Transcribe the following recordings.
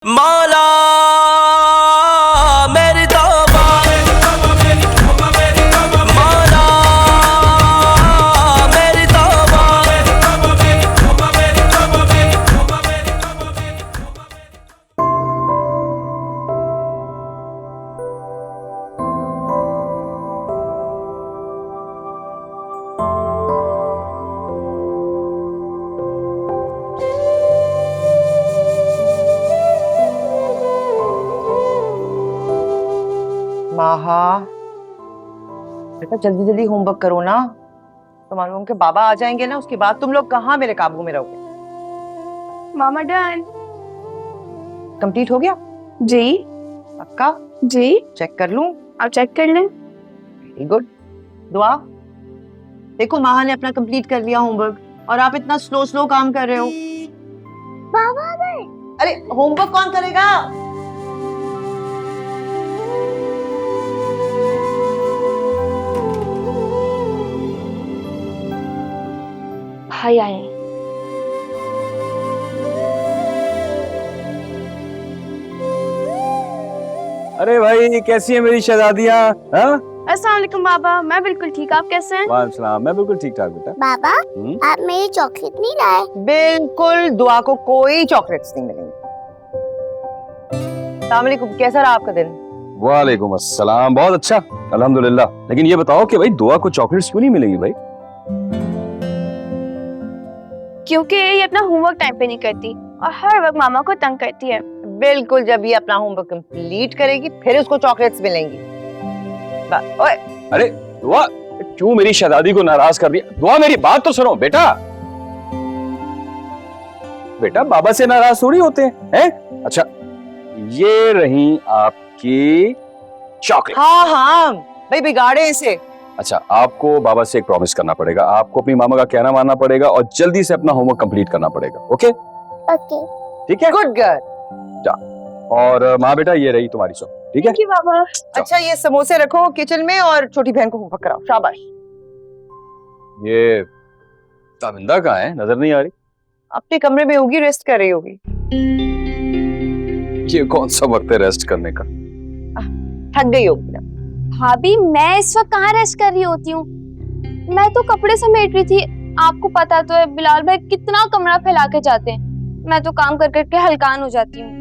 मौला मेरी तौबा, मौला मेरी तौबा। माहा, बेटा जल्दी जल्दी होमवर्क करो ना। तुम्हारे उनके बाबा आ जाएंगे ना, उसके बाद तुम लोग कहाँ मेरे काबू में रहोगे। मामा डन। कंप्लीट हो गया? जी पक्का? जी। चेक कर लूं? आप चेक कर लें। Very good. दुआ, देखो माहा ने अपना कंप्लीट कर लिया होमवर्क और आप इतना स्लो स्लो काम कर रहे हो। बाबा गए। अरे होमवर्क कौन करेगा? भाई आए हैं। अरे भाई, कैसी है मेरी शहजादियाँ? हाँ? अस्सलाम वालेकुम बाबा, मैं बिल्कुल ठीक, आप कैसे हैं? वालेकुम सलाम, मैं बिल्कुल ठीक ठाक बेटा। बाबा आप मेरी चॉकलेट नहीं लाए? बिल्कुल, दुआ को कोई चॉकलेट्स नहीं मिलेंगी। अस्सलाम वालेकुम, कैसा रहा आपका दिन? वालेकुम अस्सलाम, बहुत अच्छा अल्हम्दुलिल्लाह। लेकिन ये बताओ कि भाई दुआ को चॉकलेट्स क्यों नहीं मिलेगी भाई? क्योंकि ये अपना होमवर्क टाइम पे नहीं करती और हर वक्त मामा को तंग करती है। बिल्कुल, जब ये अपना होमवर्क कंप्लीट करेगी फिर उसको चॉकलेट्स मिलेंगी। ओए, अरे दुआ, क्यों मेरी शहजादी को नाराज कर दिया? दुआ मेरी बात तो सुनो बेटा। बेटा बाबा से नाराज थोड़ी होते हैं? अच्छा, ये रही आपकी चॉकलेट। हाँ हाँ भाई, बिगाड़े इसे। अच्छा, आपको बाबा से एक प्रॉमिस करना पड़ेगा, आपको अपनी मामा का कहना मानना पड़ेगा और जल्दी से अपना होमवर्क कंप्लीट करना पड़ेगा। Okay okay. ठीक है? Good girl. और माँ बेटा ये रही तुम्हारी चॉकलेट, ठीक है? थैंक यू बाबा। अच्छा, ये समोसे रखो किचन में और छोटी बहन को होमवर्क कराओ। शाबाश। ये ताबिंदा कहाँ है? नजर नहीं आ रही। अपने कमरे में होगी, रेस्ट कर रही होगी। ये कौन सा वक्त है रेस्ट करने का? थक गई होगी ना। भाभी, मैं इस वक्त कहाँ रेस्ट कर रही होती हूँ? मैं तो कपड़े समेट रही थी। आपको पता तो है बिलाल भाई कितना कमरा फैला के जाते हैं। मैं तो काम कर करके हलकान हो जाती हूँ।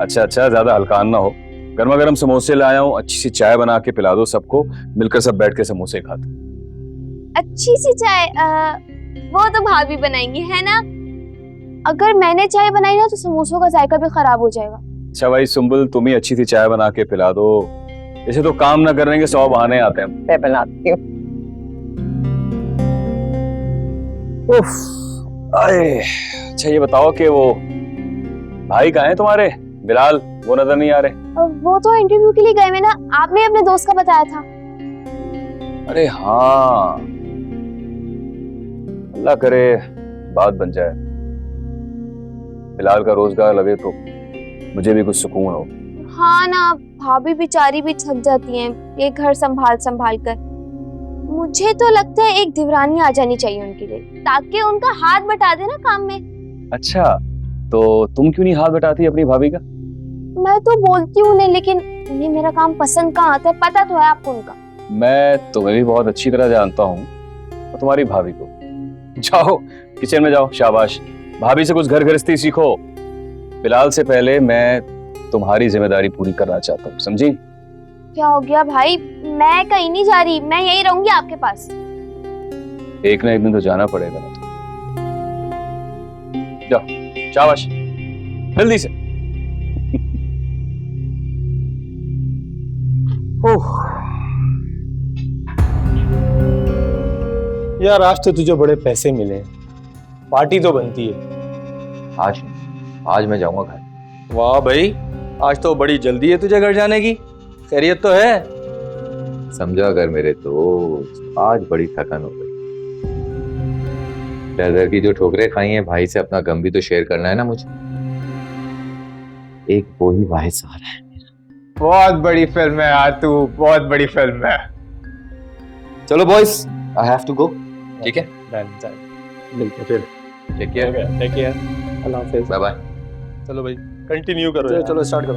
अच्छा अच्छा, ज्यादा हलकान ना हो। गर्मा गर्म समोसे लाया हूँ, अच्छी सी चाय बना के पिला दो सबको, मिलकर सब बैठ के समोसे खाते। अच्छी सी चाय वो तो भाभी बनाएंगी, है ना? अगर मैंने चाय बनाई ना तो समोसों का जायका भी खराब हो जाएगा। अच्छा भाई सुंबुल, तुम ही अच्छी सी चाय बना के पिला दो। इसे तो काम ना करने के 100 बहाने आते हैं। मैं बनाती हूँ। अरे अच्छा, ये बताओ कि वो भाई कहाँ हैं तुम्हारे? बिलाल, वो नजर नहीं आ रहे। वो तो इंटरव्यू के लिए गए हुए ना, आपने अपने दोस्त का बताया था। अरे हाँ, अल्लाह करे बात बन जाए, बिलाल का रोजगार लगे तो मुझे भी कुछ सुकून हो। हाँ ना, भाभी बेचारी भी थक जाती हैं ये घर संभाल संभाल कर। मुझे तो लगता है एक दिवरानी आ जानी चाहिए उनके लिए, ताकि उनका हाथ बटा दे ना काम में। अच्छा, तो तुम क्यों नहीं हाथ बटाती अपनी भाभी का? मैं तो बोलती हूँ उन्हें, लेकिन उन्हें मेरा काम पसंद कहाँ आता है, पता तो है आपको उनका। मैं तुम्हें भी बहुत अच्छी तरह जानता हूँ और तुम्हारी भाभी को। जाओ किचन में जाओ, शाबाश। भाभी से कुछ घर गृहस्थी सीखो। बिलाल से पहले मैं तुम्हारी जिम्मेदारी पूरी करना चाहता हूँ, समझी? क्या हो गया भाई? मैं कहीं नहीं जा रही, मैं यही रहूंगी आपके पास। एक ना एक दिन तो जाना पड़ेगा ना। जाओ, शाबाश, जल्दी से। यार आज तो तुझे बड़े पैसे मिले हैं, पार्टी तो बनती है। आज मैं जाऊंगा घर। वाह भाई, आज तो बड़ी जल्दी है तुझे घर जाने की। खैरियत तो है? समझा कर मेरे दोस्त, आज बड़ी थकान हो गई। डर की जो ठोकरें खाई हैं, भाई से अपना गम भी तो शेयर करना है ना मुझे। एक वो ही वाहिद सहारा है मेरा। बहुत बड़ी फिल्म है यार तू, बहुत बड़ी फिल्म है। चलो boys, I have to go. ठीक है, मिलते फिर। Take care. Take care, Allah हाफिज। Bye bye. चलो भाई। कंटिन्यू करो। चलो स्टार्ट करो।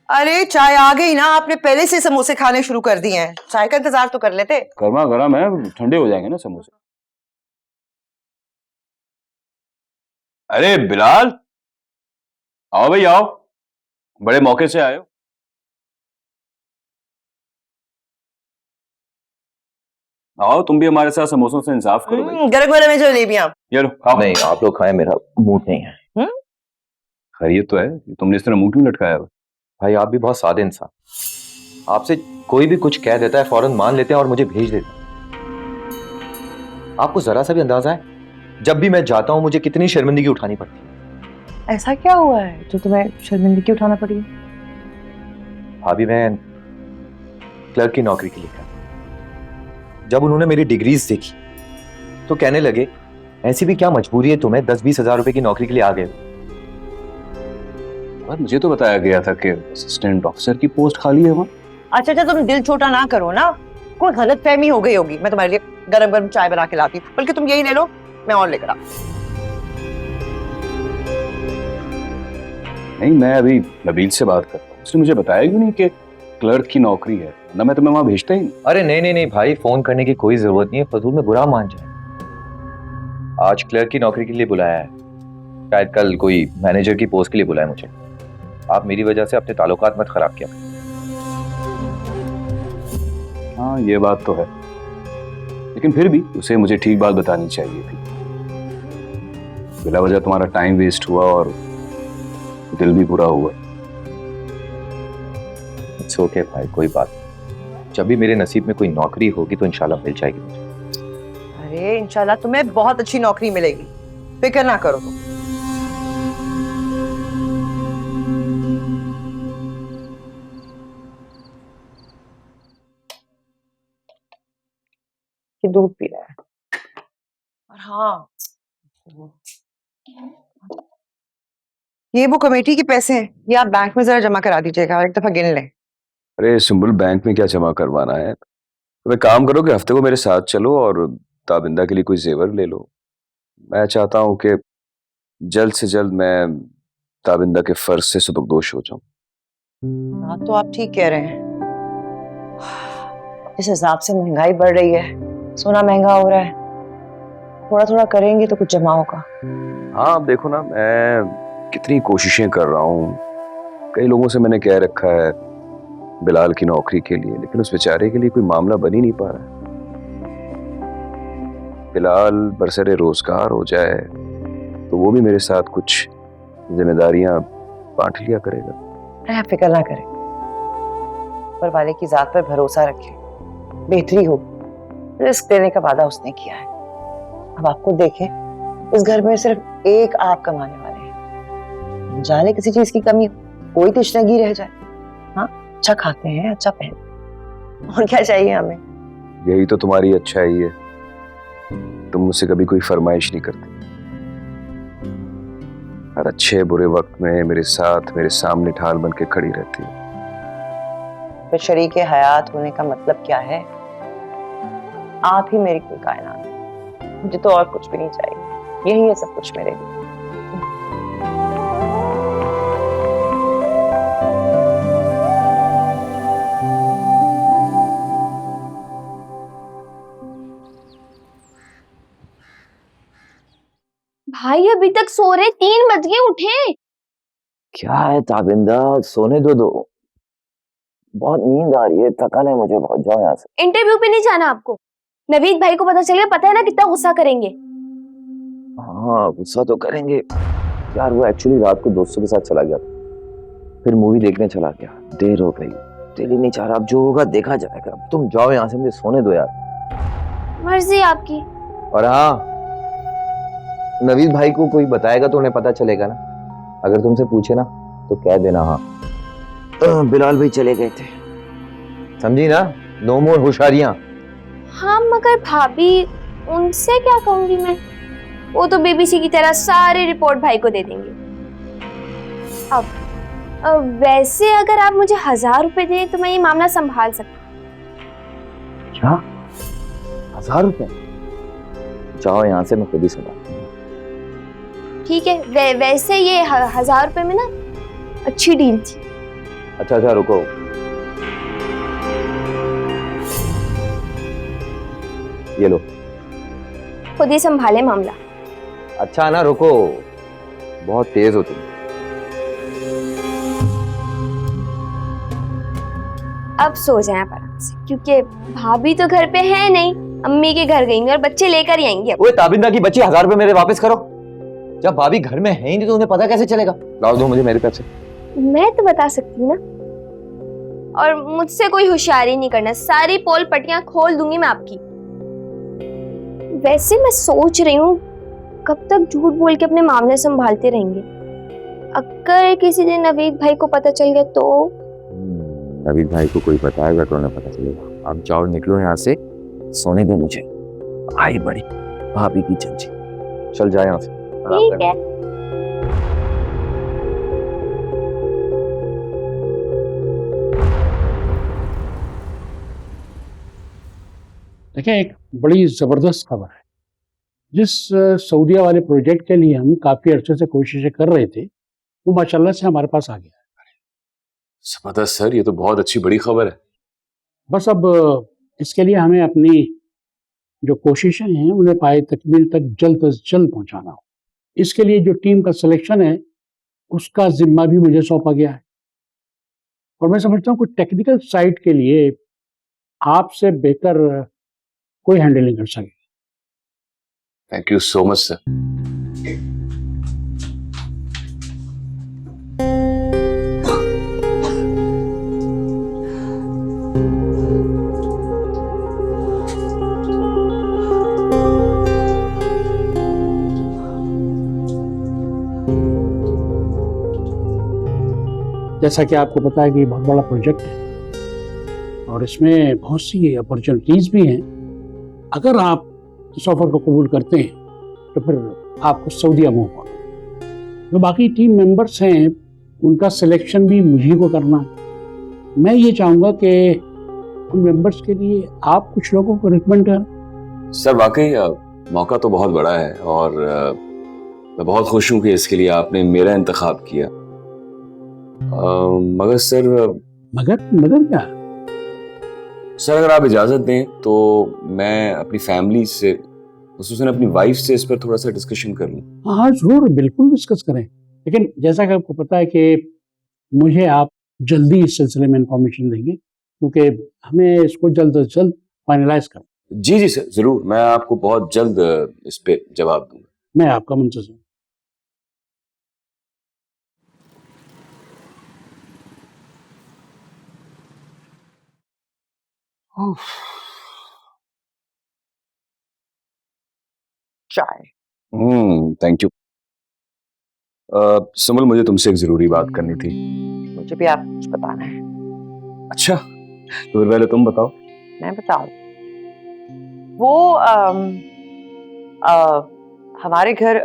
अरे चाय आ गई ना, आपने पहले से समोसे खाने शुरू कर दिए हैं। चाय का इंतजार तो कर लेते। गर्मा गर्म है, ठंडे हो जाएंगे ना समोसे। अरे बिलाल, आओ भाई आओ, बड़े मौके से आए हो। आओ तुम भी हमारे साथ समोसों से इंसाफ करो भाई। गरम गरम है जलेबियां। ये लो खाओ। नहीं आप लोग खाएं, मेरा मूड नहीं है। खैरियत तो है, तुमने इस तरह मुंह क्यों लटकाया हुआ? भाई आप भी बहुत सादे इंसान, आपसे कोई भी कुछ कह देता है फौरन मान लेते हैं और मुझे भेज देते हैं। आपको जरा सा भी अंदाजा है जब भी मैं जाता हूं मुझे कितनी शर्मिंदगी उठानी पड़ती है? ऐसा क्या हुआ है जो तुम्हें शर्मिंदगी उठाना पड़ी? भाभी मैं क्लर्क की नौकरी के लिए कर, जब उन्होंने मेरी डिग्रीज देखी तो कहने लगे ऐसी भी क्या मजबूरी है तुम्हें, 10-20 हजार रुपए की नौकरी के लिए आ गए। और मुझे तो बताया गया था कि असिस्टेंट ऑफिसर की पोस्ट खाली है वहाँ। अच्छा तुम दिल छोटा ना करो ना, कोई गलत फहमी हो गई होगी। मैं तुम्हारे लिए गरम गरम चाय बना के लाती हूँ, बल्कि तुम यही ले लो, मैं और लेकर आऊँ। नहीं, मैं अभी नबील से बात करता हूँ, उसने मुझे बताया क्यों नहीं कि क्लर्क की नौकरी है, ना मैं तुम्हें वहां भेजता ही नहीं। अरे नहीं भाई, फोन करने की कोई जरूरत नहीं है, फजूल में बुरा मान जाए। आज क्लर्क की नौकरी के लिए बुलाया है, शायद कल कोई मैनेजर की पोस्ट के लिए बुलाया मुझे। आप मेरी वजह से अपने ताल्लुकात मत खराब किया। हाँ ये बात तो है, लेकिन फिर भी उसे मुझे ठीक बात बतानी चाहिए थी। बिला वजह तुम्हारा टाइम वेस्ट हुआ और दिल भी बुरा हुआ। इट्स ओके भाई, कोई बात नहीं। जब भी मेरे नसीब में कोई नौकरी होगी तो इंशाल्लाह मिल जाएगी मुझे। अरे इंशाल्लाह तुम्हें बहुत अच्छी नौकरी मिलेगी, फिक्र ना करो तुम। ये दूध पी रहा है। और हाँ, ये वो कमेटी के पैसे हैं, ये आप बैंक में जरा जमा करा दीजिएगा और एक दफा गिन लें। अरे सुंबुल, बैंक में क्या जमा करवाना है? तो एक काम करो कि हफ्ते को मेरे साथ चलो और ताबिंदा के लिए कोई जेवर ले लो। मैं चाहता हूँ कि जल्द से जल्द मैं ताबिंदा के फर्ज से सुबकदोश हो जाऊं। हाँ तो आप ठीक कह रहे हैं। इस हिसाब से महंगाई बढ़ रही है, सोना महंगा हो रहा है, थोड़ा थोड़ा करेंगे तो कुछ जमा होगा। हाँ अब देखो ना, मैं कितनी कोशिशें कर रहा हूँ, कई लोगों से मैंने कह रखा है बिलाल की नौकरी के लिए, लेकिन उस बेचारे के लिए कोई मामला बन ही नहीं पा रहा है। बिलाल बरसरे रोजगार हो जाए तो वो भी मेरे साथ कुछ जिम्मेदारियां बांट लिया करेगा। आप फिक्र ना करें, ऊपर वाले की जात पर भरोसा रखें, बेहतरी हो। रिस्क देने का वादा उसने किया है। अब आपको देखें, इस घर में सिर्फ एक आप कमाने वाले हैं, जाने किसी चीज की कमी, कोई तशनगी रह जाए। हाँ, अच्छा खाते हैं, अच्छा पहनते, और क्या चाहिए हमें? यही तो तुम्हारी अच्छाई है, तुम मुझसे कभी कोई फरमाइश नहीं करते। हर अच्छे बुरे वक्त में मेरे साथ, मेरे सामने ढाल बन के खड़ी रहती है। फिर शरीके हयात होने का मतलब क्या है? आप ही मेरी कोई कायनात है, मुझे तो और कुछ भी नहीं चाहिए, यही है सब कुछ मेरे लिए। भाई अभी तक सो रहे, 3 बज गए, उठे। क्या है ताबिंदा, सोने दो। बहुत नींद आ रही है, थकान है मुझे बहुत, जाओ यहाँ से। इंटरव्यू पे नहीं जाना आपको? नवीद भाई को पता चल गया, पता है ना कितना गुस्सा करेंगे। हाँ गुस्सा तो करेंगे यार, वो एक्चुअली रात को दोस्तों के साथ चला गया था, फिर मूवी देखने चला गया, देर हो गई, दिल ही नहीं चाह रहा, अब जो होगा देखा जाएगा। तुम जाओ यहाँ से, मुझे सोने दो यार। मर्जी आपकी। और हाँ, नवीद भाई को कोई बताएगा तो उन्हें पता चलेगा ना, अगर तुमसे पूछे ना तो कह देना हाँ बिलाल भाई चले गए थे, समझी ना, नो मोर होशियारियां। हाँ मगर भाभी, उनसे क्या कहूंगी मैं, वो तो बीबीसी की तरह सारी रिपोर्ट भाई को दे देंगे। अब वैसे अगर आप मुझे 1000 रुपए दें तो मैं ये मामला संभाल सकती। क्या 1000 रुपए? जाओ यहाँ से, मैं खुद ही संभाल। ठीक है, वैसे ये 1000 रुपए में ना अच्छी डील थी। अच्छा अच्छा रुको, ये लो। खुद ही संभाले मामला। अच्छा ना रुको, बहुत तेज हो तुम। अब सो जाए आप आराम से, क्योंकि भाभी तो घर पे है नहीं, अम्मी के घर गई और बच्चे लेकर ही आएंगे अब। ओए ताबिंदा की बच्ची, 1000 रुपए मेरे वापस करो। जब भाभी घर में है ही नहीं तो उन्हें पता कैसे चलेगा? लाओ दो मुझे मेरे पैसे। मैं तो बता सकती हूँ ना, और मुझसे कोई होशियारी नहीं करना, सारी पोल पट्टियां खोल दूंगी मैं आपकी। वैसे मैं सोच रही हूँ कब तक झूठ बोल के अपने मामले संभालते रहेंगे। अगर किसी दिन नवीद भाई को पता चल गया तो? नवीद भाई को कोई बताएगा तो उन्हें पता चलेगा। अब जाओ निकलो यहाँ से, सोने दो मुझे। आई बड़ी भाभी की चंची, चल जाए यहाँ से। ठीक है। देखिए, एक बड़ी जबरदस्त खबर है। जिस सऊदीया वाले प्रोजेक्ट के लिए हम काफी अरसे से कोशिशें कर रहे थे, वो माशाल्लाह से हमारे पास आ गया है। जबरदस्त सर, ये तो बहुत अच्छी बड़ी खबर है। बस अब इसके लिए हमें अपनी जो कोशिशें हैं उन्हें पाए तकमील तक जल्द से जल्द पहुंचाना हो। इसके लिए जो टीम का सिलेक्शन है उसका जिम्मा भी मुझे सौंपा गया है, और मैं समझता हूँ कि टेक्निकल साइड के लिए आपसे बेहतर कोई हैंडल नहीं कर सके। Thank you so much sir. जैसा कि आपको पता है कि बहुत बड़ा प्रोजेक्ट है और इसमें बहुत सी अपॉर्चुनिटीज भी हैं। अगर आप इस ऑफर को कबूल करते हैं तो फिर आपको सऊदीया मूव होना। जो बाकी टीम मेंबर्स हैं उनका सिलेक्शन भी मुझे को करना है। मैं ये चाहूँगा कि उन मेंबर्स के लिए आप कुछ लोगों को रिकमेंड करें। सर वाकई मौका तो बहुत बड़ा है, और मैं बहुत खुश हूँ कि इसके लिए आपने मेरा इंतखाब किया। मगर सर मगर क्या? सर अगर आप इजाजत दें तो मैं अपनी फैमिली से, खुसूसन अपनी वाइफ से इस पर थोड़ा सा डिस्कशन कर लूं। हाँ जरूर, बिल्कुल डिस्कस करें, लेकिन जैसा कि आपको पता है कि मुझे आप जल्दी इस सिलसिले में इंफॉर्मेशन देंगे, क्योंकि हमें इसको जल्द से जल्द फाइनलाइज करना। जी जी सर, जरूर, मैं आपको बहुत जल्द इस पे जवाब दूंगा। मैं आपका मुंतज़िर हूं। चाय। Thank you. सुमल, मुझे तुमसे एक जरूरी बात करनी थी। मुझे भी आप कुछ बताना है। अच्छा, तो फिर पहले तुम बताओ। मैं बताऊं? वो हमारे घर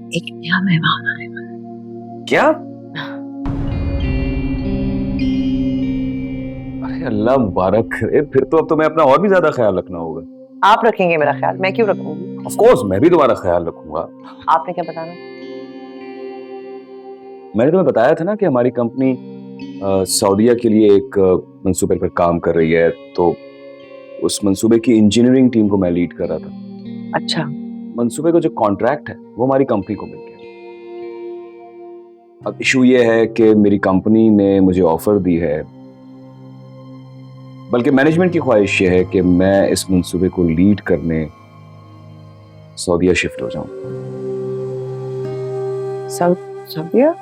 एक नया मेहमान आने वाला है। क्या? अरे अल्लाह मुबारक करे, फिर तो अब तुम्हें अपना और भी ज्यादा ख्याल रखना होगा। आप रखेंगे मेरा ख्याल, मैं क्यों रखूंगी? ऑफ कोर्स, मैं भी तुम्हारा ख्याल रखूंगा। आपने क्या बताना? मैंने तुम्हें बताया था ना कि हमारी कंपनी सऊदीया के लिए एक मंसूबे पर काम कर रही है, तो उस मंसूबे की इंजीनियरिंग टीम को मैं लीड कर रहा था। अच्छा। मंसूबे का जो कॉन्ट्रैक्ट है वो हमारी कंपनी को मिल गया। अब इशू ये है कि मेरी कंपनी ने मुझे ऑफर दी है, बल्कि मैनेजमेंट की ख्वाहिश ये है कि मैं इस मंसूबे को लीड करने सऊदीया शिफ्ट हो जाऊं। सऊदीया?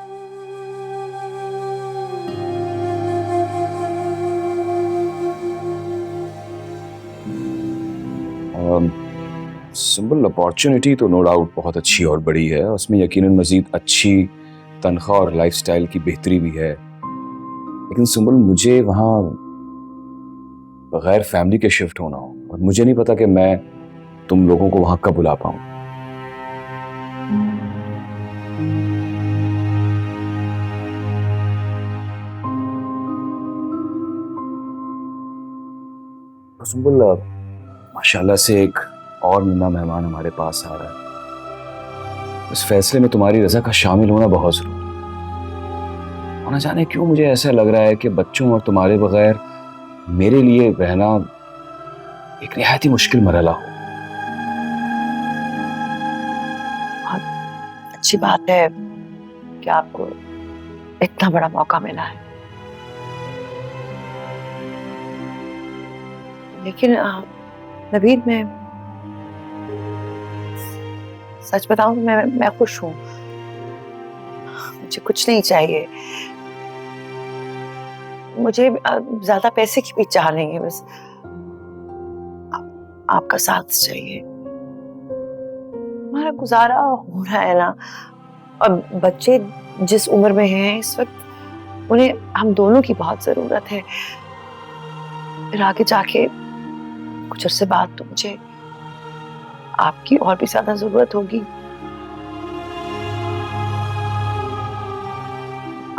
सिंपल अपॉर्चुनिटी तो नो डाउट बहुत अच्छी और बड़ी है, उसमें यकीनन मजीद अच्छी तनख्वाह और लाइफस्टाइल की बेहतरी भी है, लेकिन सिंपल मुझे वहाँ बगैर फैमिली के शिफ्ट होना हो, और मुझे नहीं पता कि मैं तुम लोगों को वहाँ कब बुला पाऊँ। सिंपल माशाल्लाह से एक और नया मेहमान हमारे पास आ रहा है। इस फैसले में तुम्हारी रजा का शामिल होना बहुत जरूरी है। और न जाने क्यों मुझे ऐसा लग रहा है कि बच्चों और तुम्हारे बगैर मेरे लिए रहना एक निहायत ही मुश्किल मरहला हो। अच्छी बात है कि आपको इतना बड़ा मौका मिला है, लेकिन नवीद, मैं सच बताऊं, मैं खुश हूं। मुझे कुछ नहीं चाहिए, मुझे ज्यादा पैसे की भी चाह नहीं है, बस आपका साथ चाहिए। हमारा गुजारा हो रहा है ना, और बच्चे जिस उम्र में हैं इस वक्त, उन्हें हम दोनों की बहुत जरूरत है। फिर आगे जाके कुछ अरसे बाद तो मुझे आपकी और भी ज्यादा जरूरत होगी।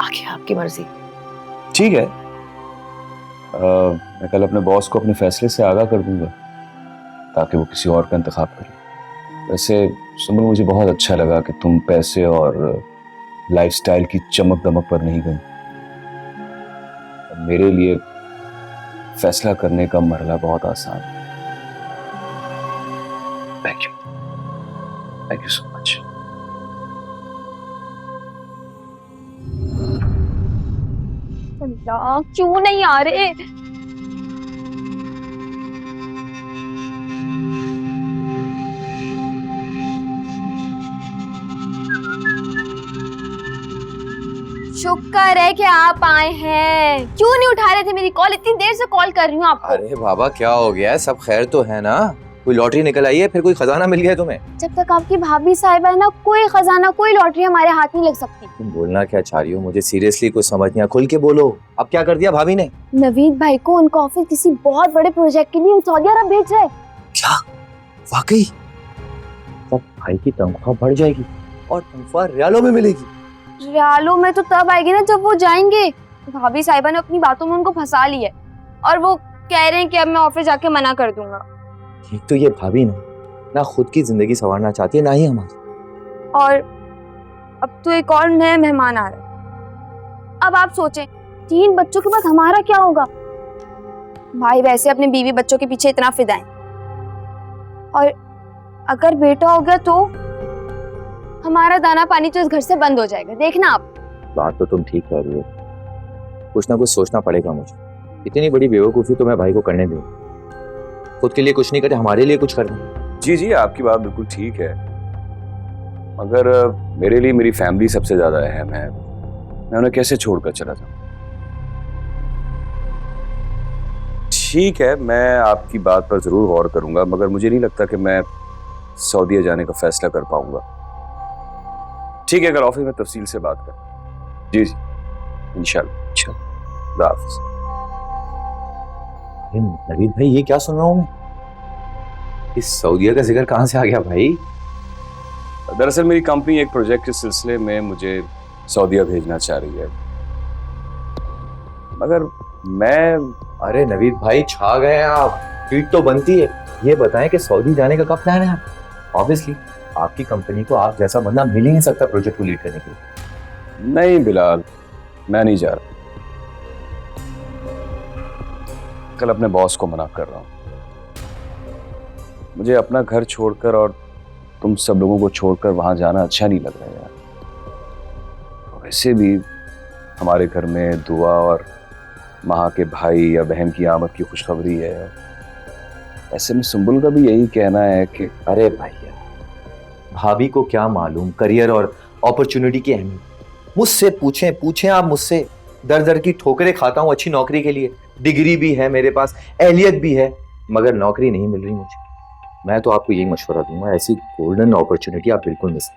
आगे आपकी मर्जी। ठीक है, मैं कल अपने बॉस को अपने फैसले से आगाह कर दूंगा ताकि वो किसी और का इंतखाब करे। वैसे सुमन, मुझे बहुत अच्छा लगा कि तुम पैसे और लाइफस्टाइल की चमक दमक पर नहीं गई। मेरे लिए फैसला करने का मरहला बहुत आसान है। Thank you so much. Allah, क्यों नहीं आ रहे? शुक्र है कि आप आए हैं। क्यों नहीं उठा रहे थे मेरी कॉल? इतनी देर से कॉल कर रही हूँ आपको। अरे बाबा, क्या हो गया है? सब खैर तो है ना? कोई लॉटरी निकल आई है? फिर कोई खजाना मिल गया तुम्हें? जब तक आपकी भाभी साहिबा है ना, कोई खजाना, कोई लॉटरी हमारे हाथ नहीं लग सकती। तुम बोलना क्या चाह रही हो? मुझे सीरियसली कुछ समझ नहीं आया। खुल के बोलो, अब क्या कर दिया भाभी ने? नवीद भाई को उनका ऑफिस किसी बहुत बड़े प्रोजेक्ट के लिए सऊदी अरब भेज रहे। क्या? वाकई? तब भाई की तनख्वाह बढ़ जाएगी और तनख्वाह रियालों में मिलेगी। रियालों में तो तब आएगी ना जब वो जाएंगे। भाभी साहिबा ने अपनी बातों में उनको फंसा लिया और वो कह रहे हैं कि अब मैं ऑफिस जाके मना कर दूंगा। एक तो ये भाभी ना खुद की जिंदगी संवारना चाहती है, ना ही हमारी। और अब तो एक और नए मेहमान आ रहे हैं। अब आप सोचें, 3 बच्चों के बाद हमारा क्या होगा? भाई वैसे अपने बीवी बच्चों के पीछे इतना फिदा है, और अगर बेटा हो गया तो हमारा दाना पानी तो इस घर से बंद हो जाएगा। देखना आप। बात तो तुम ठीक कह रही हो, कुछ ना कुछ सोचना पड़ेगा मुझे। इतनी बड़ी बेवकूफी तो मैं भाई को करने दूं? खुद के लिए कुछ नहीं करते, हमारे लिए कुछ करना। जी जी, आपकी बात बिल्कुल ठीक है, मगर मेरे लिए मेरी फैमिली सबसे ज्यादा अहम है। मैं उन्हें कैसे छोड़कर चला जाऊं? ठीक है, मैं आपकी बात पर जरूर गौर करूंगा, मगर मुझे नहीं लगता कि मैं सऊदीया जाने का फैसला कर पाऊंगा। ठीक है, कल ऑफिस में तफसील से बात करें। जी जी, इंशाल्लाह। खुदा हाफिज़। नवीद भाई, ये क्या सुन रहा हूँ मैं? इस सऊदीया का जिक्र कहाँ से आ गया भाई? दरअसल मेरी कंपनी एक प्रोजेक्ट के सिलसिले में मुझे सऊदीया भेजना चाह रही है, मगर मैं... अरे नवीद भाई, छा गए हैं आप। ट्वीट तो बनती है। ये बताएं कि सऊदी जाने का कब प्लान है? ऑब्वियसली आपकी कंपनी को आप जैसा बंदा मिल ही नहीं सकता प्रोजेक्ट को लीड करने के लिए। नहीं बिलाल, मैं नहीं जा रहा। कल अपने बॉस को मना कर रहा हूँ। मुझे अपना घर छोड़कर और तुम सब लोगों को छोड़कर वहां जाना अच्छा नहीं लग रहा है यार। वैसे भी हमारे घर में दुआ और माँ के भाई या बहन की आमद की खुशखबरी है। ऐसे में सुंबुल का भी यही कहना है कि... अरे भैया, भाभी को क्या मालूम करियर और अपॉर्चुनिटी की अहमियत। मुझसे पूछें आप मुझसे। दर दर की ठोकरें खाता हूँ अच्छी नौकरी के लिए। डिग्री भी है मेरे पास, एहलियत भी है, मगर नौकरी नहीं मिल रही मुझे। मैं तो आपको यही मशवरा दूंगा, ऐसी गोल्डन अपॉर्चुनिटी आप बिल्कुल मिस।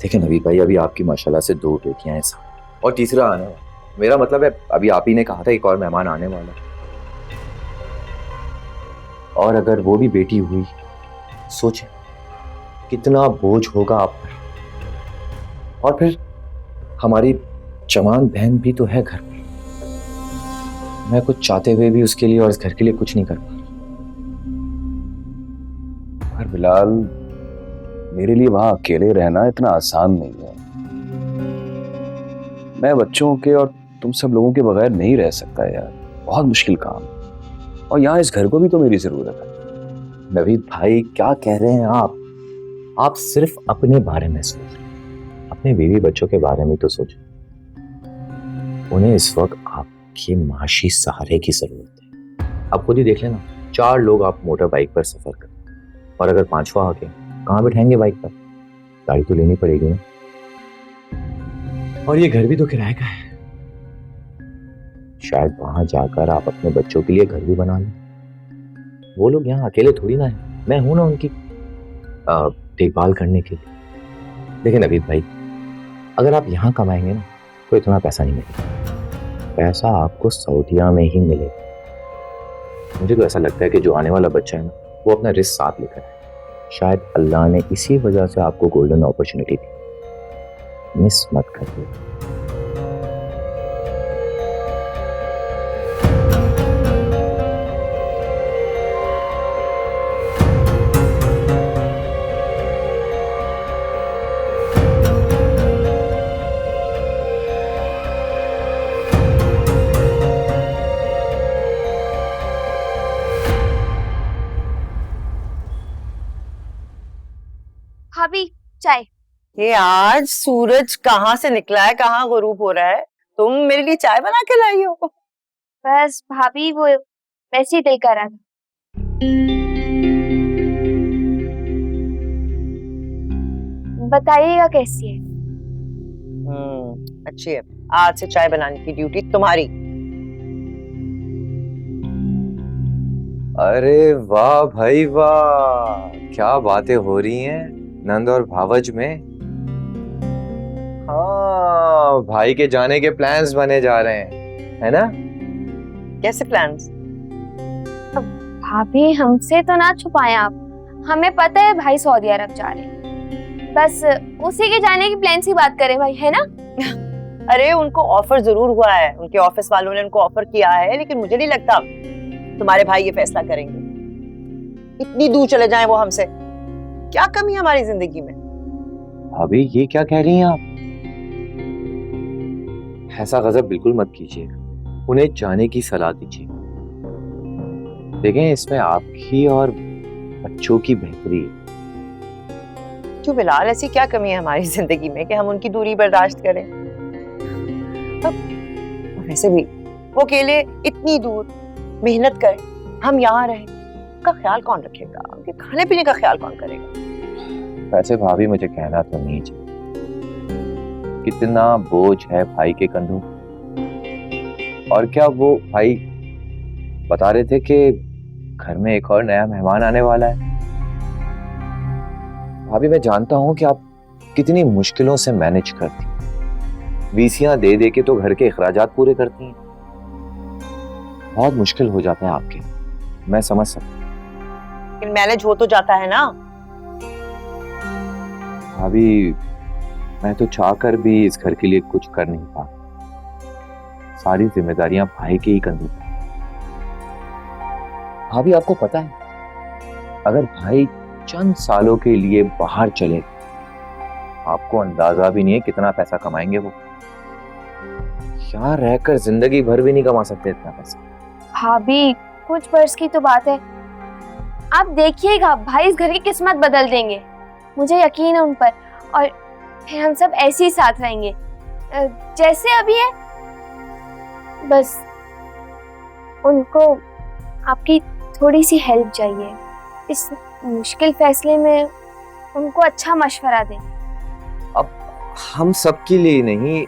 देखिए नवीद भाई, अभी आपकी माशाल्लाह से 2 बेटियां हैं और तीसरा आने वाला। मेरा मतलब है, अभी आप ही ने कहा था एक और मेहमान आने वाला, और अगर वो भी बेटी हुई, सोचें कितना बोझ होगा आप पर। और फिर हमारी जवान बहन भी तो है घर में। मैं कुछ चाहते हुए भी उसके लिए और इस घर के लिए कुछ नहीं कर पा। पर बिलाल, मेरे लिए वहां अकेले रहना इतना आसान नहीं है। मैं बच्चों के और तुम सब लोगों के बगैर नहीं रह सकता यार, बहुत मुश्किल काम। और यहाँ इस घर को भी तो मेरी जरूरत है। नवीद भाई, क्या कह रहे हैं आप? आप सिर्फ अपने बारे में सोच रहे हैं, अपने बीवी बच्चों के बारे में तो सोचो। उन्हें इस वक्त आपके माशी सहारे की जरूरत है। आप खुद ही देख लेना, 4 लोग आप मोटर बाइक पर सफर करें, और अगर 5वां आके कहाँ बैठाएंगे बाइक पर? गाड़ी तो लेनी पड़ेगी ना। और ये घर भी तो किराए का है। शायद वहां जाकर आप अपने बच्चों के लिए घर भी बना लें। वो लोग यहाँ अकेले थोड़ी ना है, मैं हूं ना उनकी देखभाल करने के लिए। देखिए नवीद भाई, अगर आप यहाँ कमाएंगे ना तो इतना पैसा नहीं मिलेगा। पैसा आपको सऊदीया में ही मिलेगा। मुझे तो ऐसा लगता है कि जो आने वाला बच्चा है ना, वो अपना रिस्क साथ लेकर आए। शायद अल्लाह ने इसी वजह से आपको गोल्डन अपॉर्चुनिटी दी। मिस मत करिए। भाभी चाय। ये आज सूरज कहाँ से निकला है, कहाँ गुरूब हो रहा है? तुम मेरे लिए चाय बना के लाई हो? बस भाभी वो वैसे ही दिल कर रहा था। बताइएगा कैसी है? अच्छी है। आज से चाय बनाने की ड्यूटी तुम्हारी। अरे वाह भाई वाह, क्या बातें हो रही हैं नंद और भावज में। हाँ, भाई के जाने के प्लान्स बने जा रहे हैं, है ना? कैसे प्लान्स? भाभी हमसे तो ना छुपाएं आप, हमें पता है भाई सऊदी अरब जा रहे हैं, बस उसी के जाने की प्लान की बात करें भाई, है ना? अरे उनको ऑफर जरूर हुआ है, उनके ऑफिस वालों ने उनको ऑफर किया है, लेकिन मुझे नहीं लगता तुम्हारे भाई ये फैसला करेंगे। इतनी दूर चले जाएं वो हमसे, क्या कमी है हमारी जिंदगी में? भाभी ये क्या कह रही हैं आप? ऐसा गजब बिल्कुल मत कीजिए, उन्हें जाने की सलाह दीजिए। देखें, इसमें आपकी और बच्चों की बेहतरी है। क्यों बिलाल, ऐसी क्या कमी है हमारी जिंदगी में कि हम उनकी दूरी बर्दाश्त करें? वैसे भी वो अकेले इतनी दूर मेहनत करें, हम यहाँ रहें, उनका ख्याल कौन रखेगा? उनके खाने पीने का ख्याल कौन करेगा? वैसे भाभी मुझे कहना तो नहीं चाहिए, कितना बोझ है भाई के कंधों। और क्या वो भाई बता रहे थे कि घर में एक और नया मेहमान आने वाला है? भाभी मैं जानता हूं कि आप कितनी मुश्किलों से मैनेज करती, वीसियां दे दे के तो घर के अखराजात पूरे करती हैं। बहुत मुश्किल हो जाता है आपके, मैं समझ सकता हूं। लेकिन मैनेज हो तो जाता है ना। भाभी मैं तो चाहकर भी इस घर के लिए कुछ कर नहीं पा, सारी जिम्मेदारियां भाई के ही कंधों पर। भाभी आपको पता है, अगर भाई चंद सालों के लिए बाहर चले, आपको अंदाजा भी नहीं है कितना पैसा कमाएंगे वो। यहाँ रहकर जिंदगी भर भी नहीं कमा सकते इतना पैसा। भाभी कुछ वर्ष की तो बात है, आप देखिएगा भाई इस घर की किस्मत बदल देंगे, मुझे यकीन है उन पर। और फिर हम सब ऐसे ही साथ रहेंगे जैसे अभी है। बस उनको आपकी थोड़ी सी हेल्प चाहिए, इस मुश्किल फैसले में उनको अच्छा मशवरा दें। अब हम सबके लिए नहीं,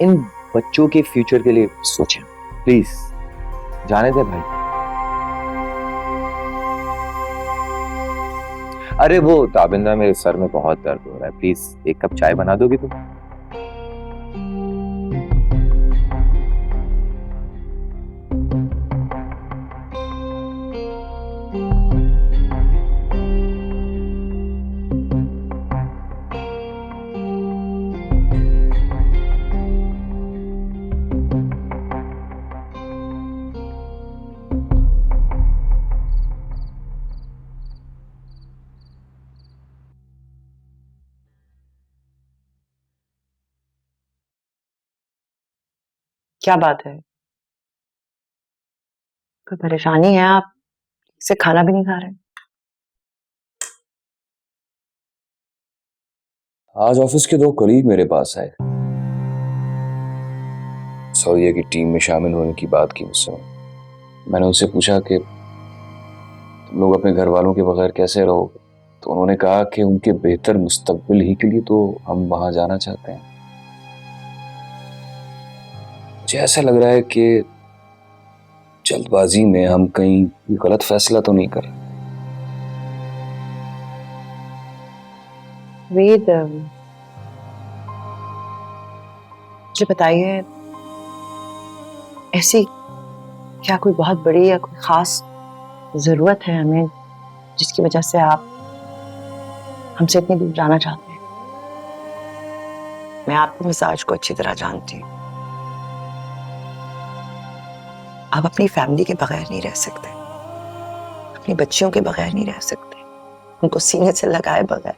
इन बच्चों के फ्यूचर के लिए सोचें प्लीज। जाने दे भाई। अरे वो ताबिंदा, मेरे सर में बहुत दर्द हो रहा है, प्लीज एक कप चाय बना दोगी तुम? क्या बात है? कोई परेशानी है? आप से खाना भी नहीं खा रहे? आज ऑफिस के 2 कलीग मेरे पास आए, सऊदीया की टीम में शामिल होने की बात की मुझसे। मैंने उनसे पूछा कि तुम लोग अपने घर वालों के बगैर कैसे रहोगे, तो उन्होंने कहा कि उनके बेहतर मुस्तकबिल ही के लिए तो हम वहां जाना चाहते हैं। मुझे ऐसा लग रहा है कि जल्दबाजी में हम कहीं गलत फैसला तो नहीं कर रहे। वेद, मुझे बताइए, ऐसी क्या कोई बहुत बड़ी या कोई खास जरूरत है हमें जिसकी वजह से आप हमसे इतनी दूर जाना चाहते हैं? मैं आपके मिजाज को अच्छी तरह जानती हूँ। आप अपनी फैमिली के बगैर नहीं रह सकते, अपनी बच्चियों के बगैर नहीं रह सकते, उनको सीने से लगाए बगैर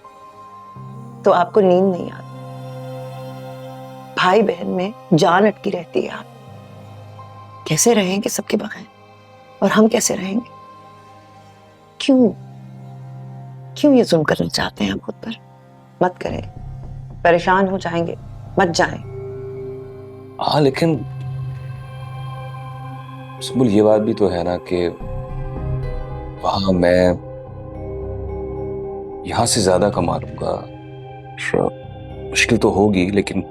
तो आपको नींद नहीं आती। भाई बहन में जान अटकी रहती है। आप कैसे रहेंगे सबके बगैर, और हम कैसे रहेंगे? क्यों क्यों ये जुल्म करना चाहते हैं आप खुद पर? मत करें, परेशान हो जाएंगे, मत जाएं। हाँ, लेकिन सुबुल ये बात भी तो है ना कि वहां मैं यहां से ज्यादा कमा लूंगा। मुश्किल तो होगी, लेकिन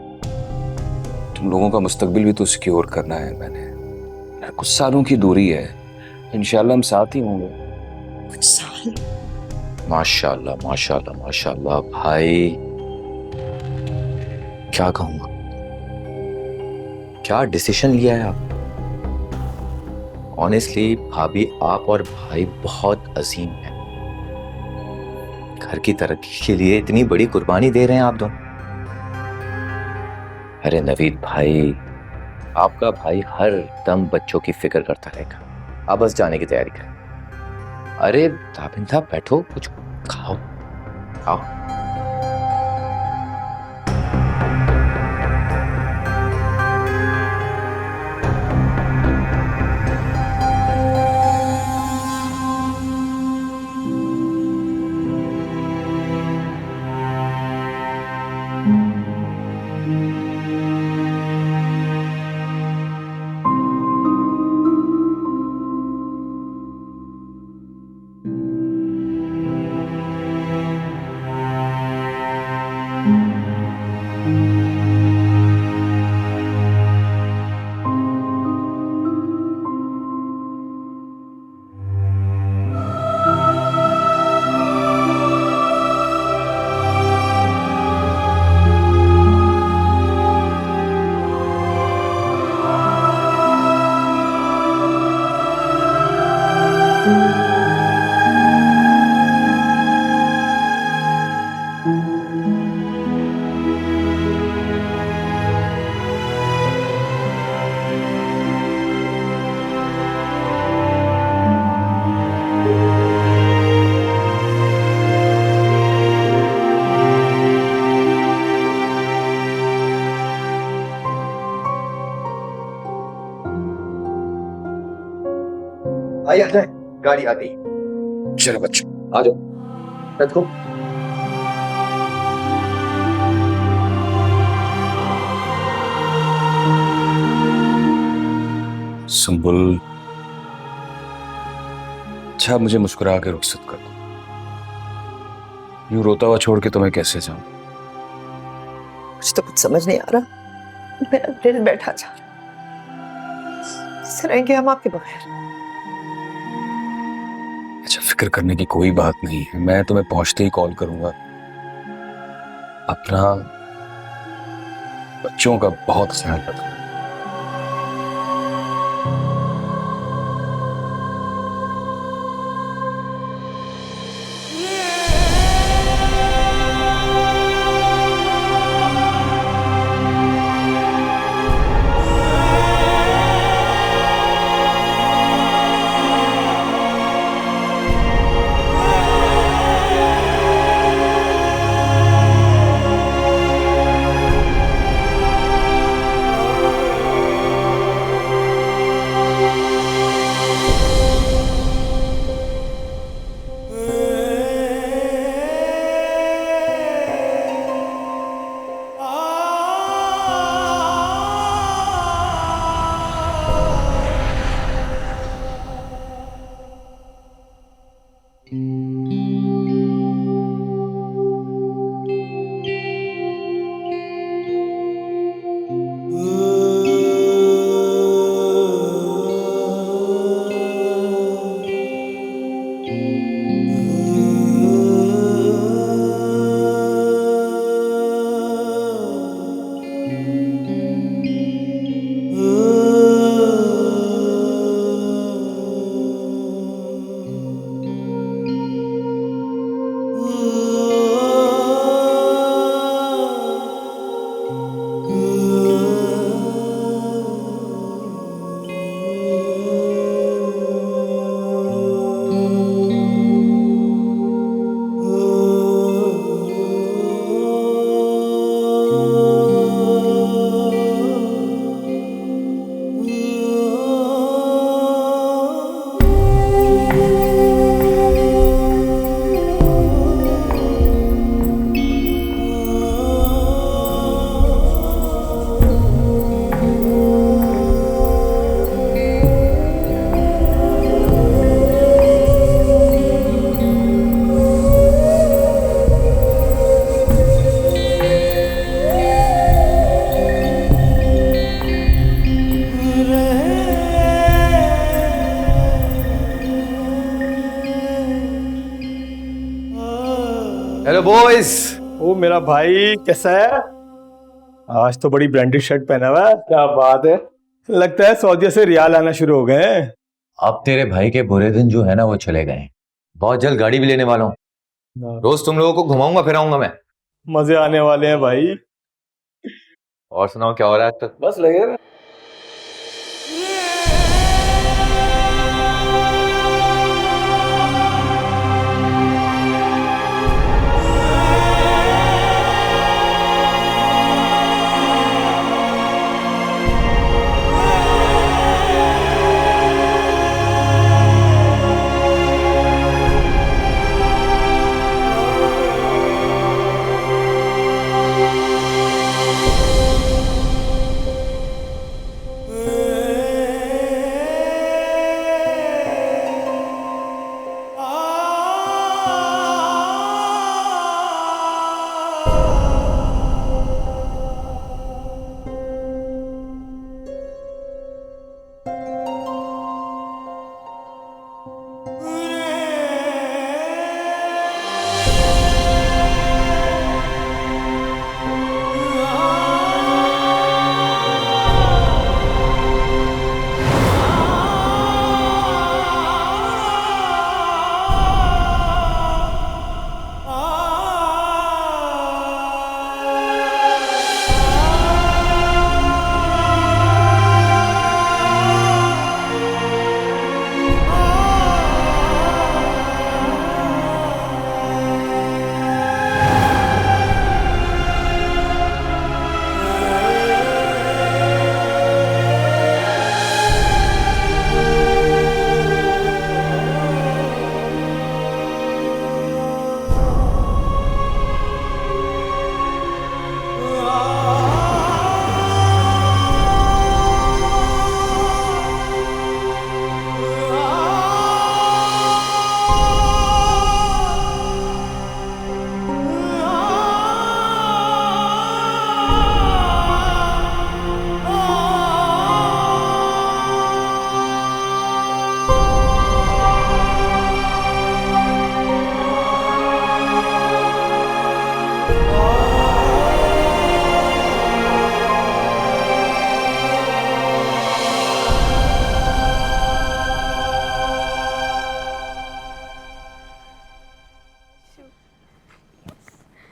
तुम लोगों का मुस्तकबिल भी तो सिक्योर करना है। मैंने कुछ सालों की दूरी है, इंशाल्लाह हम साथ ही होंगे। कुछ साल? माशाल्लाह माशाल्लाह माशाल्लाह भाई, क्या कहूंगा, क्या डिसीजन लिया है आप। ऑनेस्टली भाभी, आप और भाई बहुत अजीम हैं। घर की तरक्की के लिए इतनी बड़ी कुर्बानी दे रहे हैं आप दोनों। अरे नवीद भाई, आपका भाई हर दम बच्चों की फिक्र करता रहेगा। आप बस जाने की तैयारी करें। अरे ताबिंदा, बैठो, कुछ खाओ खाओ। आइए आ जाए, गाड़ी आ गई। चलो बच्चों, आ जाओ, लेट्स गो। सुंबुल, अच्छा मुझे मुस्कुरा के रुखसत कर दो। यूं रोता हुआ छोड़ के तुम्हें कैसे जाऊं? मुझे तो कुछ समझ नहीं आ रहा, मेरा दिल बैठा जा रहा। कैसे रहेंगे हम आपके बगैर? अच्छा, फिक्र करने की कोई बात नहीं है, मैं तुम्हें पहुंचते ही कॉल करूंगा। अपना बच्चों का बहुत ख्याल रखना। Hello boys. ओ मेरा भाई कैसा है? आज तो बड़ी ब्रांडेड शर्ट पहना हुआ है, क्या बात है। लगता है सऊदीया से रियाल आना शुरू हो गए हैं। अब तेरे भाई के बुरे दिन जो है ना वो चले गए। बहुत जल्द गाड़ी भी लेने वाला हूँ। रोज तुम लोगों को घुमाऊंगा फिराऊंगा मैं। मजे आने वाले हैं भाई। और सुनाओ क्या हो रहा है आज तक? बस लगे रहे।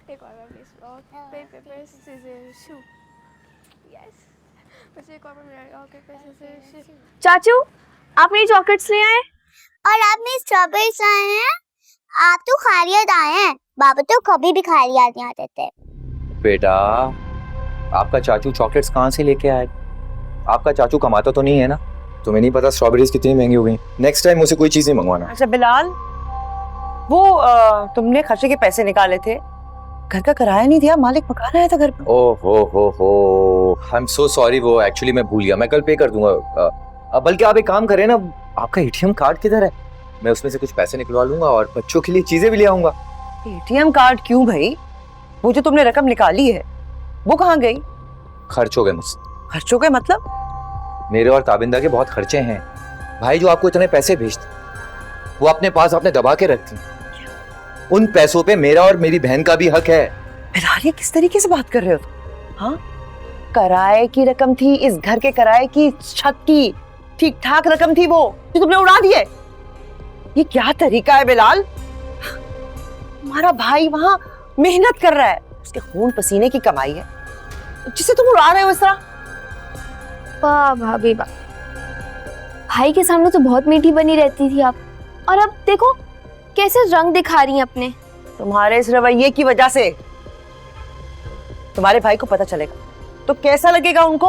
एक और बार please. Okay paper scissor shoot. Yes. बस एक और बार मेरा ओके पेपर सीजर शू। चाचू आप मेरी चॉकलेट्स ले आए। और आपने स्ट्रॉबेरीज आए हैं। आप तो खारियत आए हैं। बाबा तो कभी भी खारियत नहीं आते थे। बेटा आपका चाचू चॉकलेट्स कहाँ से लेके आए? आपका चाचू कमाता तो नहीं है ना? तुम्हें नहीं पता स्ट्रॉबेरीज कितनी महंगी हो गई। नेक्स्ट टाइम मुझे कोई चीज नहीं मंगवाना। अच्छा बिलाल, वो तुमने खर्चे के पैसे निकाले थे, घर का किराया नहीं दिया, मालिक मकान आया था घर पे। ओह हो आई एम सो सॉरी। वो एक्चुअली मैं भूल गया, मैं कल पे कर दूंगा। बल्कि आप एक काम करें ना, आपका एटीएम कार्ड किधर है? मैं उसमें से कुछ पैसे निकलवा लूंगा और बच्चों के लिए चीजें भी ले आऊंगा। एटीएम कार्ड क्यों भाई? वो जो तुमने रकम निकाली है वो कहाँ गई? खर्च हो गए मुझसे। खर्च हो गए मतलब? मेरे और ताबिंदा के बहुत खर्चे हैं। भाई जो आपको इतने पैसे भेजते वो अपने पास आपने दबा के रखती, उन पैसों पे मेरा और मेरी बहन का भी हक है। बिलाल, ये किस तरीके से बात कर रहे हो तुम? हाँ, किराए की रकम थी, इस घर के किराए की, छत की ठीक ठाक रकम थी वो जो तुमने उड़ा दी है। ये क्या तरीका है बिलाल? हमारा भाई वहां मेहनत कर रहा है, उसके खून पसीने की कमाई है, जिसे तुम उड़ा रहे हो इस तरह। वाह भाभी वाह, भाई के सामने तो बहुत मीठी बनी रहती थी आप, और अब देखो कैसे रंग दिखा रही हैं अपने। तुम्हारे इस रवैये की वजह से तुम्हारे भाई को पता चलेगा तो कैसा लगेगा उनको?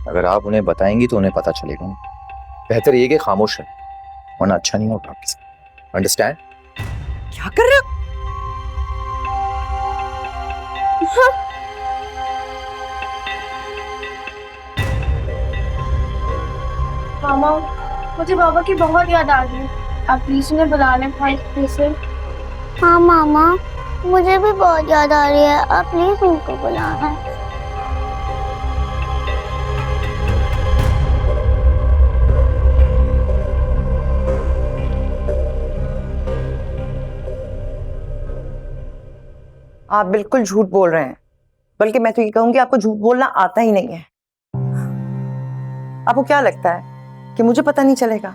अगर आप उन्हें बताएंगी तो उन्हें पता चलेगा। बेहतर ये कि खामोश है, वरना अच्छा नहीं होगा आपके साथ। अंडरस्टैंड? क्या कर रहे हो? मामा, मुझे बाबा की बहुत याद आ रही है। आप प्लीज उन्हें बुला लें भाई से। हाँ मामा, मुझे भी बहुत याद आ रही है, आप प्लीज उनको बुलाना। आप बिल्कुल झूठ बोल रहे हैं, बल्कि मैं तो ये कहूंगी आपको झूठ बोलना आता ही नहीं है। आपको क्या लगता है कि मुझे पता नहीं चलेगा?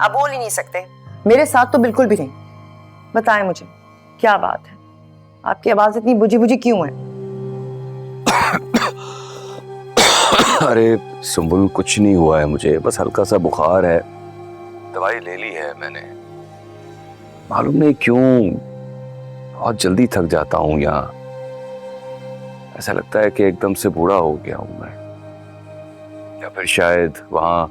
आप बोल ही नहीं सकते, मेरे साथ तो बिल्कुल भी नहीं। बताएं मुझे क्या बात है, आपकी आवाज इतनी बुझी बुझी क्यों है? अरे सुंबुल, कुछ नहीं हुआ है मुझे, बस हल्का सा बुखार है, दवाई ले ली है मैंने। मालूम नहीं क्यों बहुत जल्दी थक जाता हूँ यहाँ। ऐसा लगता है कि एकदम से बूढ़ा हो गया हूँ मैं, या फिर शायद वहाँ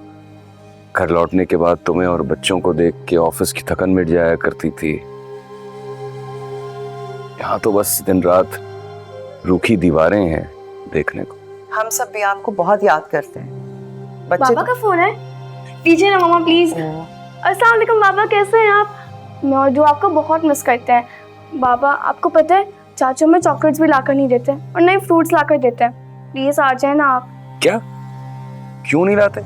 घर लौटने के बाद तुम्हें और बच्चों को देख के ऑफिस की थकन मिट जाया करती थी। यहाँ तो बस दिन रात रूखी दीवारें हैं देखने को। हम सब भी आपको बहुत याद करते हैं। बच्चे बाबा का फोन है, लीजिए ना मामा प्लीज। अस्सलाम वालेकुम बाबा, कैसे हैं आप? मैं और जो आपको बहुत मिस करते हैं। बाबा आपको पता है चाचू में चॉकलेट्स भी लाकर नहीं देते और नए फ्रूट्स लाकर देते हैं। प्लीज आ जाए ना आप। क्या? क्यों नहीं लाते?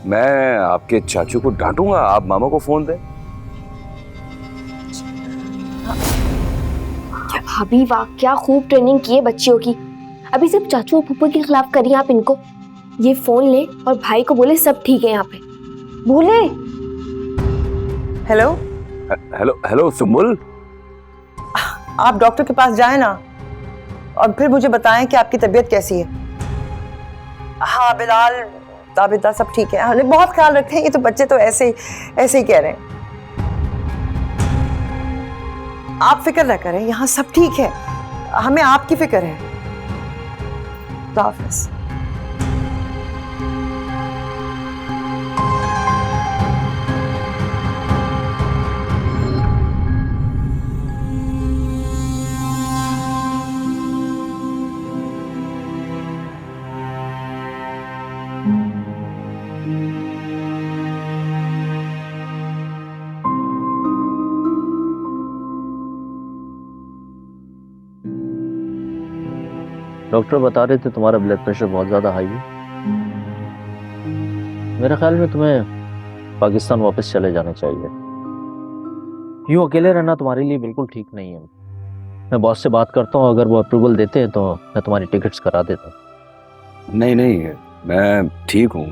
मैं आपके चाचू को डांटूंगा, आप मामा को फोन दें। क्या भाभी वाह, क्या खूब ट्रेनिंग की है बच्चियों की। अभी सिर्फ चाचू और फूफू के खिलाफ करिए आप इनको। ये फोन ले और भाई को बोले सब ठीक है यहाँ पे, बोले। हेलो हेलो हेलो सुंबुल, आप डॉक्टर के पास जाएं ना, और फिर मुझे बताएं कि आपकी तबीयत कैसी है। हाँ बिलाल, ताबिदा सब ठीक है। हाँ, बहुत ख्याल रखते हैं, ये तो बच्चे तो ऐसे ही कह रहे हैं। आप फिक्र ना करें, यहाँ सब ठीक है, हमें आपकी फिक्र है। खुदा हाफिज़। डॉक्टर बता रहे थे तुम्हारा ब्लड प्रेशर बहुत ज़्यादा हाई है। मेरे ख्याल में तुम्हें पाकिस्तान वापस चले जाना चाहिए। यूँ अकेले रहना तुम्हारे लिए बिल्कुल ठीक नहीं है। मैं बॉस से बात करता हूँ, अगर वो अप्रूवल देते हैं तो मैं तुम्हारी टिकट्स करा देता हूँ। नहीं नहीं, मैं ठीक हूँ।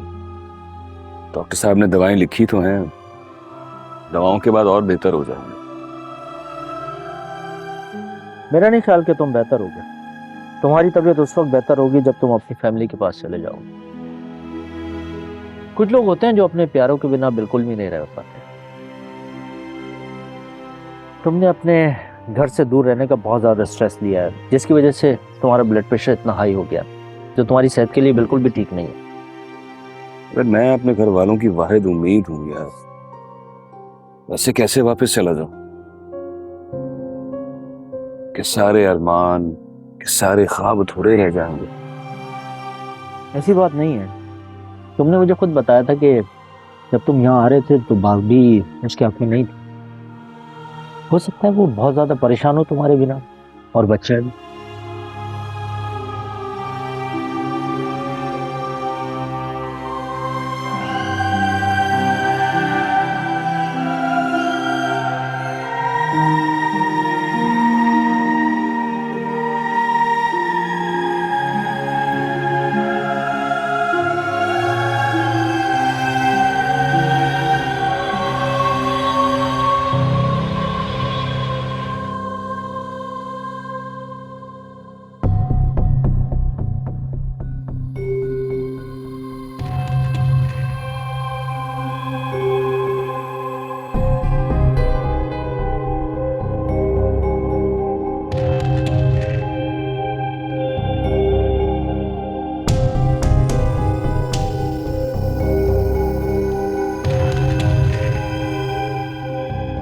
डॉक्टर साहब ने दवाएं लिखी तो हैं, दवाओं के बाद और बेहतर हो जाऊंगा। मेरा नहीं ख्याल कि तुम बेहतर होगे। तुम्हारी तबीयत उस वक्त बेहतर होगी जब तुम अपनी फैमिली के पास चले जाओगे। कुछ लोग होते हैं जो अपने प्यारों के बिना बिल्कुल भी नहीं रह पाते। तुमने अपने घर से दूर रहने का बहुत ज़्यादा स्ट्रेस लिया है, जिसकी वजह से तुम्हारा ब्लड प्रेशर इतना हाई हो गया, जो तुम्हारी सेहत के लिए बिल्कुल भी ठीक नहीं है। अगर मैं अपने घर वालों की वाहिद उम्मीद हूँ यार, वैसे कैसे वापस चला जाऊं? कि सारे अरमान, कि सारे ख्वाब थोड़े रह जाएंगे। ऐसी बात नहीं है। तुमने मुझे खुद बताया था कि जब तुम यहाँ आ रहे थे तो भाभी उसके हक में नहीं थी। हो सकता है वो बहुत ज्यादा परेशान हो तुम्हारे बिना, और बच्चे भी।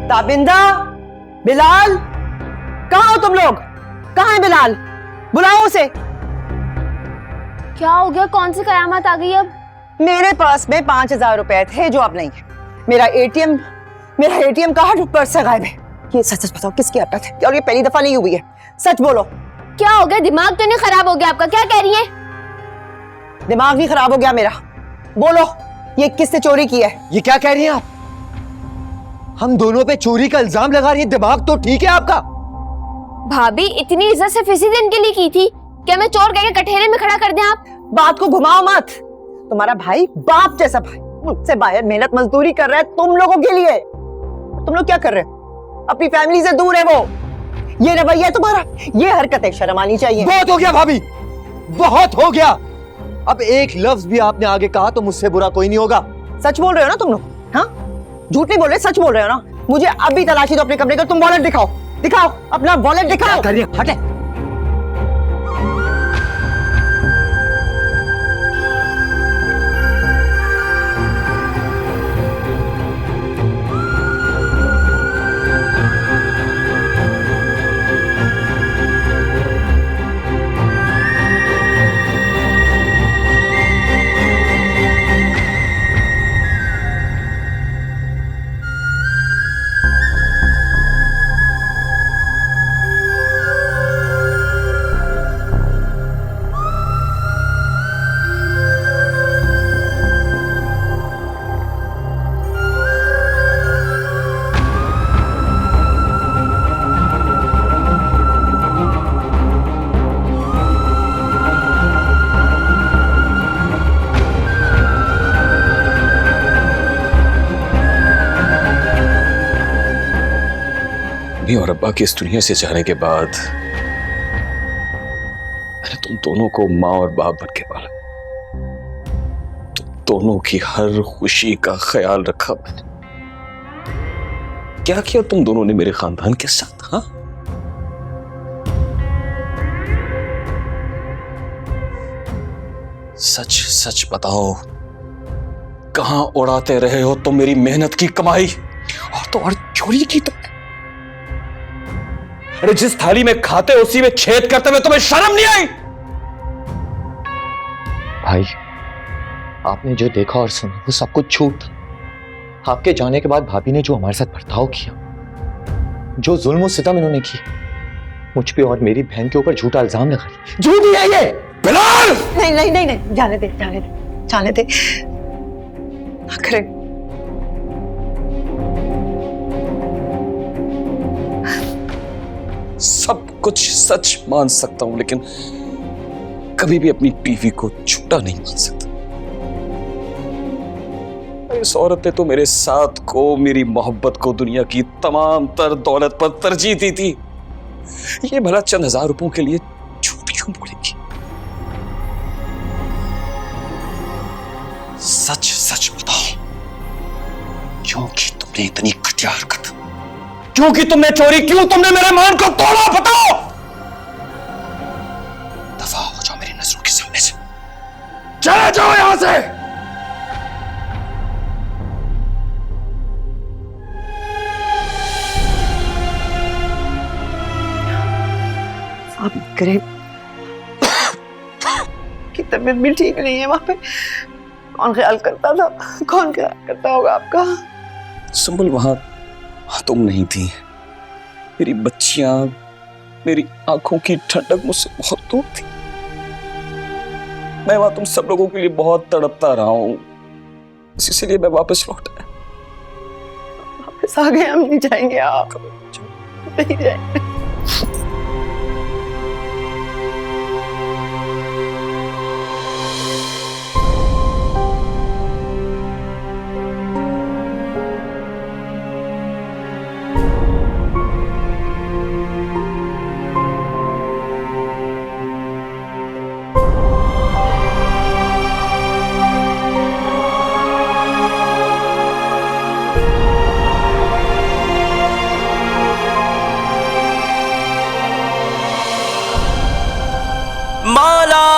ताबिंदा, बिलाल, कहाँ हो तुम लोग? कहाँ है बिलाल? बुलाओ उसे। क्या हो गया? कौन सी कयामत आ गई अब? मेरे पास में 5,000 रुपए थे जो अब नहीं है। मेरा एटीएम कार्ड पर्स से गायब है। ये सच सच बताओ, किसकी हरकत है? और ये पहली दफा नहीं हुई है, सच बोलो। क्या हो गया? दिमाग तो नहीं खराब हो गया आपका? क्या कह रही है? दिमाग भी खराब हो गया मेरा। बोलो, ये किसने चोरी की है? ये क्या कह रही हैं आप? हम दोनों पे चोरी का इल्जाम लगा रही है। दिमाग तो ठीक है आपका? भाभी इतनी इज्जत सिर्फ इसी दिन के लिए की थी? क्या मैं चोर कह के कटहरे में खड़ा कर दें आप? बात को घुमाओ मत। तुम्हारा भाई बाप जैसा भाई मुझसे बाहर मेहनत मजदूरी कर रहा है तुम लोगों के लिए। तुम लोग क्या कर रहे हो? अपनी फैमिली से दूर है वो। ये रवैया तुम्हारा, ये हरकतें शर्म आनी चाहिए। बहुत हो गया भाभी, बहुत हो गया। अब एक लफ्ज भी आपने आगे कहा तो मुझसे बुरा कोई नहीं होगा। सच बोल रहे हो ना तुम लोग? हाँ, झूठ नहीं बोल रहे, सच बोल रहे हो ना? मुझे अभी तलाशी दो अपने कमरे का। तुम वॉलेट दिखाओ, दिखाओ अपना वॉलेट दिखाओ। करिए, हटे। और अब्बा की इस दुनिया से जाने के बाद मैंने तुम दोनों को माँ और बाप बन के पाला। तुम दोनों की हर खुशी का ख्याल रखा मैंने। क्या किया तुम दोनों ने मेरे खानदान के साथ? हाँ, सच सच बताओ, कहां उड़ाते रहे हो तुम मेरी मेहनत की कमाई? और तो और चोरी की तुमने। अरे जिस थाली में खाते उसी में छेद करते हुए तुम्हें शर्म नहीं आई? भाई, आपने जो देखा और सुना वो सब कुछ झूठ था। आपके जाने के बाद भाभी ने जो हमारे साथ बर्ताव किया, जो जुल्म और सितम इन्होंने किया, मुझ पे और मेरी बहन के ऊपर झूठा इल्जाम लगा दिया। झूठी है ये। बिलाल! नहीं नहीं नहीं नहीं, जाने दे जाने दे जाने दे। सब कुछ सच मान सकता हूं, लेकिन कभी भी अपनी बीवी को झूठा नहीं मान सकता। इस औरत ने तो मेरे साथ को, मेरी मोहब्बत को दुनिया की तमाम तर दौलत पर तरजीह दी थी। ये भला चंद हजार रुपयों के लिए झूठ क्यों बोलेगी? सच सच बताओ, क्यों की तुमने इतनी घटिया हरकत? क्यों की तुमने चोरी? क्यों तुमने मेरे मान को तोड़ा? बताओ। दफा हो जाओ मेरी नजरों के सामने से, चले जाओ यहां से। आप करे की तबीयत भी ठीक नहीं है, वहां पे कौन ख्याल करता था? कौन ख्याल करता होगा आपका? संभल वहां तुम नहीं थी। मेरी बच्चियां, मेरी आंखों की ठंडक मुझसे बहुत दूर थी। मैं वहां तुम सब लोगों के लिए बहुत तड़पता रहा हूं, इसीलिए मैं वापस लौट आया। वापस आ गए? हम नहीं जाएंगे, आप नहीं जाएंगे। माला